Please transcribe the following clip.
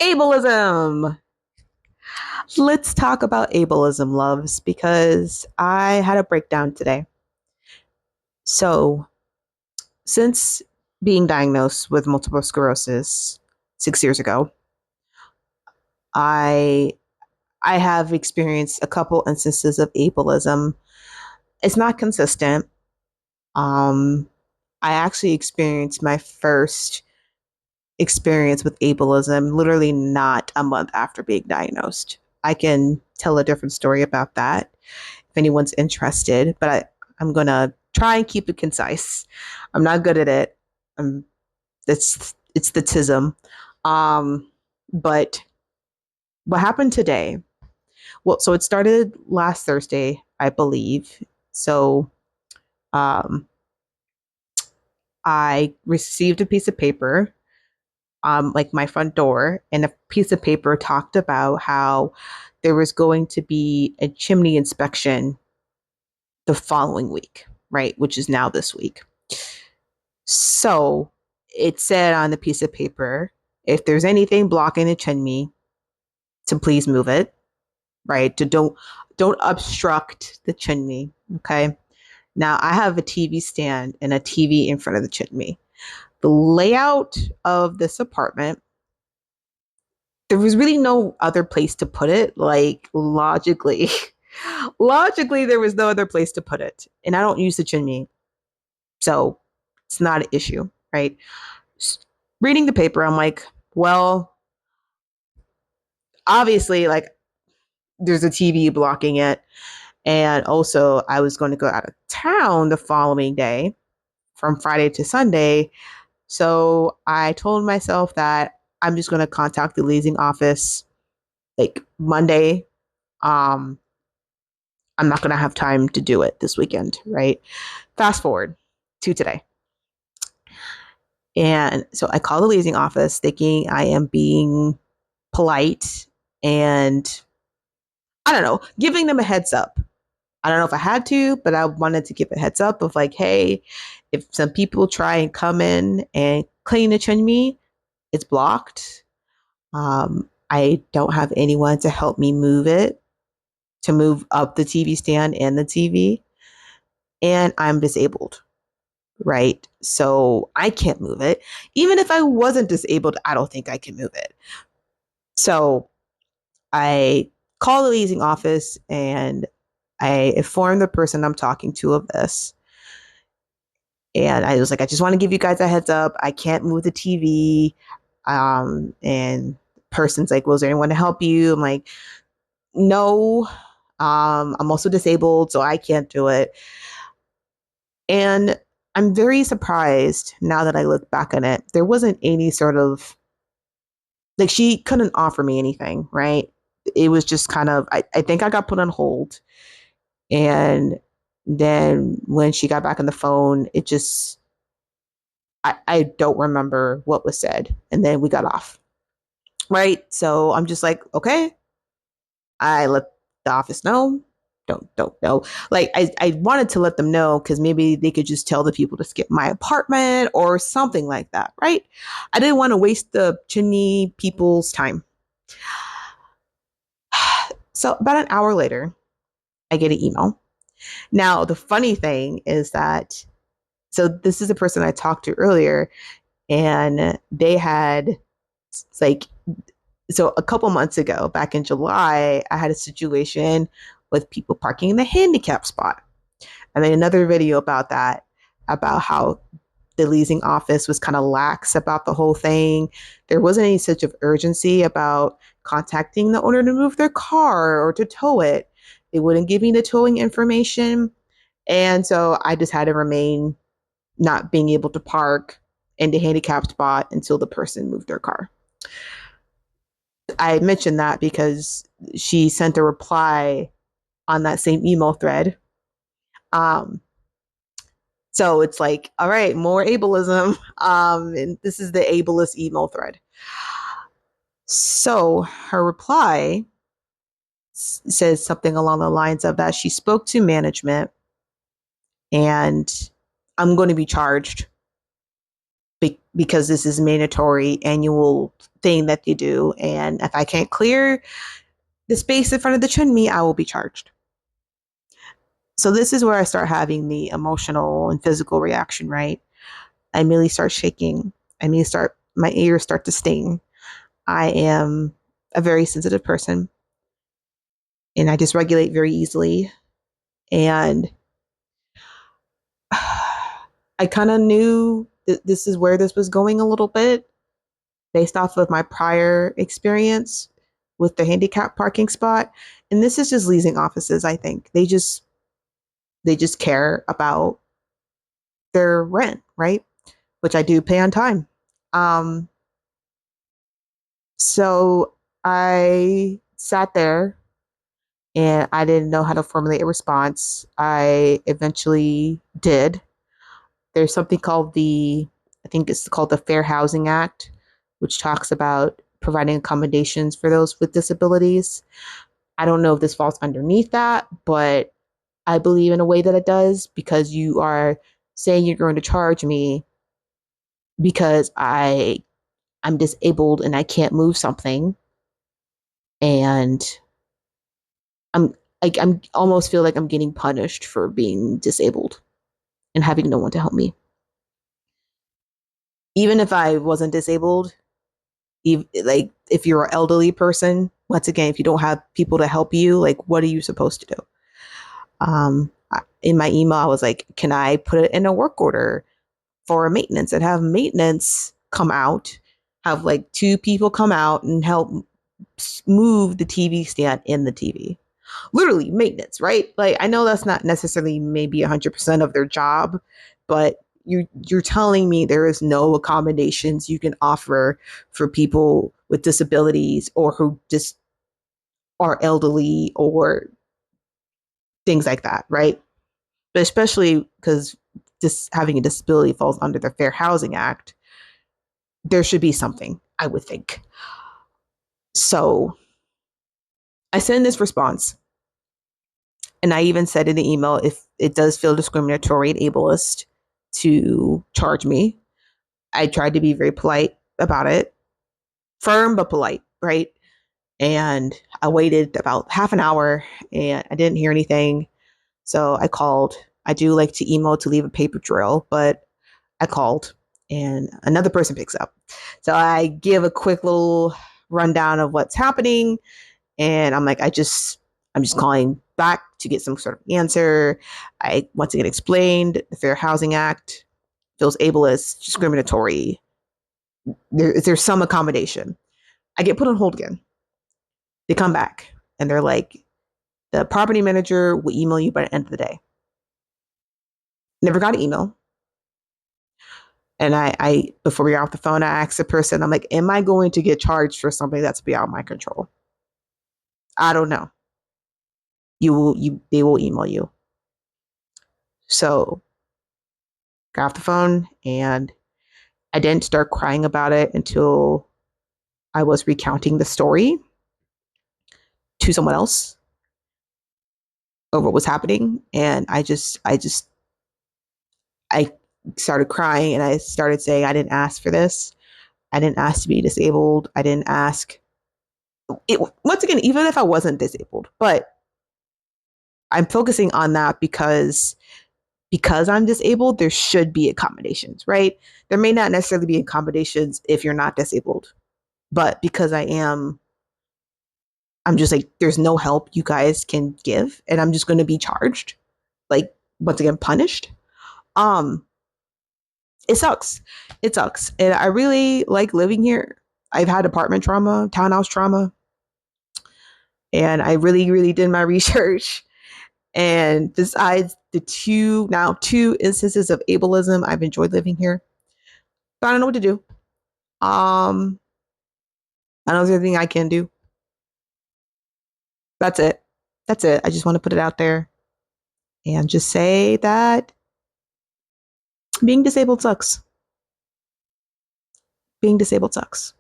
Ableism. Let's talk about ableism, loves, because I had a breakdown today. So, since being diagnosed with multiple sclerosis 6 years ago, I I have experienced a couple instances of ableism. It's not consistent. Um, I actually experienced my first experience with ableism literally not a month after being diagnosed. I can tell a different story about that if anyone's interested, but I'm going to try and keep it concise. I'm not good at it. It's the tism. Um, but what happened today? Well, so it started last Thursday, I believe. So um, I received a piece of paper, like my front door, and a piece of paper talked about how there was going to be a chimney inspection the following week, right? Which is now this week. So it said on the piece of paper, if there's anything blocking the chimney, to please move it, right? To don't obstruct the chimney. Okay. Now I have a TV stand and a TV in front of the chimney. The layout of this apartment, there was really no other place to put it. Like logically, logically, there was no other place to put it. And I don't use the chimney. So it's not an issue, right? Reading the paper, I'm like, well, obviously, like there's a TV blocking it. And also, I was going to go out of town the following day from Friday to Sunday. So I told myself that I'm just going to contact the leasing office like Monday. Um, I'm not going to have time to do it this weekend, right? Fast forward to today. And so I call the leasing office thinking I am being polite and I don't know, giving them a heads up. I don't know if I had to, but I wanted to give a heads up of like, hey, if some people try and come in and clean the chimney, it's blocked. I don't have anyone to help me move it, to move up the TV stand and the TV, and I'm disabled, right? So I can't move it. Even if I wasn't disabled, I don't think I can move it. So I call the leasing office and I inform the person I'm talking to of this. And I was like, I just want to give you guys a heads up. I can't move the TV. And the person's like, well, is there anyone to help you? I'm like, no. I'm also disabled, so I can't do it. And I'm very surprised now that I look back on it. There wasn't any sort of like she couldn't offer me anything, right? It was just kind of I think I got put on hold. And then when she got back on the phone, it just I don't remember what was said. And then we got off. Right. So I'm just like, okay. I let the office know. Don't know. Like I wanted to let them know because maybe they could just tell the people to skip my apartment or something like that, right? I didn't want to waste the chimney people's time. So about an hour later, I get an email. Now the funny thing is that so this is a person I talked to earlier, and they had like so a couple months ago, back in July, I had a situation with people parking in the handicap spot. I made another video about that, about how the leasing office was kind of lax about the whole thing. There wasn't any such of urgency about contacting the owner to move their car or to tow it. They wouldn't give me the towing information. And so I just had to remain not being able to park in the handicapped spot until the person moved their car. I mentioned that because she sent a reply on that same email thread. Um, so it's like, all right, more ableism. And this is the ableist email thread. So her reply says something along the lines of that she spoke to management and I'm going to be charged because this is mandatory annual thing that you do. And if I can't clear the space in front of the chimney, I will be charged. So this is where I start having the emotional and physical reaction, right? I immediately start shaking. My ears start to sting. I am a very sensitive person and I dysregulate very easily. And I kind of knew that this is where this was going a little bit based off of my prior experience with the handicap parking spot. And this is just leasing offices, I think. They just care about their rent, right? Which I do pay on time. Um, so I sat there and I didn't know how to formulate a response. I eventually did. There's something called I think it's called the Fair Housing Act, which talks about providing accommodations for those with disabilities. I don't know if this falls underneath that, but I believe in a way that it does because you are saying you're going to charge me because I'm disabled and I can't move something, and I'm I'm almost feel like I'm getting punished for being disabled and having no one to help me. Even if I wasn't disabled, like if you're an elderly person, once again, if you don't have people to help you, like what are you supposed to do? In my email, I was like, can I put it in a work order for a maintenance and have maintenance come out, have like two people come out and help move the TV stand in the TV? Literally maintenance, right? Like I know that's not necessarily maybe 100% of their job, but you're telling me there is no accommodations you can offer for people with disabilities or who just are elderly or things like that, right? But especially because just having a disability falls under the Fair Housing Act, there should be something, I would think. So I send this response. And I even said in the email, if it does feel discriminatory and ableist to charge me, I tried to be very polite about it, firm but polite, right? And I waited about half an hour and I didn't hear anything. So I called. I do like to email to leave a paper trail, but I called and another person picks up. So I give a quick little rundown of what's happening. And I'm like, I'm just calling back to get some sort of answer. I once again explained the Fair Housing Act feels ableist, discriminatory. There's some accommodation. I get put on hold again. They come back and they're like, the property manager will email you by the end of the day. Never got an email. And I before we got off the phone, I asked the person, I'm like, am I going to get charged for something that's beyond my control? I don't know. They will email you. So got off the phone and I didn't start crying about it until I was recounting the story to someone else over what was happening. And I started crying and I started saying, I didn't ask for this. I didn't ask to be disabled. I didn't ask it. Once again, even if I wasn't disabled, but I'm focusing on that because I'm disabled, there should be accommodations, right? There may not necessarily be accommodations if you're not disabled, but because I am, I'm just like, there's no help you guys can give, and I'm just going to be charged, like once again, punished. Um, it sucks. It sucks, and I really like living here. I've had apartment trauma, townhouse trauma, and I really, really did my research. And besides the two instances of ableism, I've enjoyed living here. But I don't know what to do. Um, I don't know if there's anything I can do. That's it. That's it. I just want to put it out there and just say that being disabled sucks. Being disabled sucks.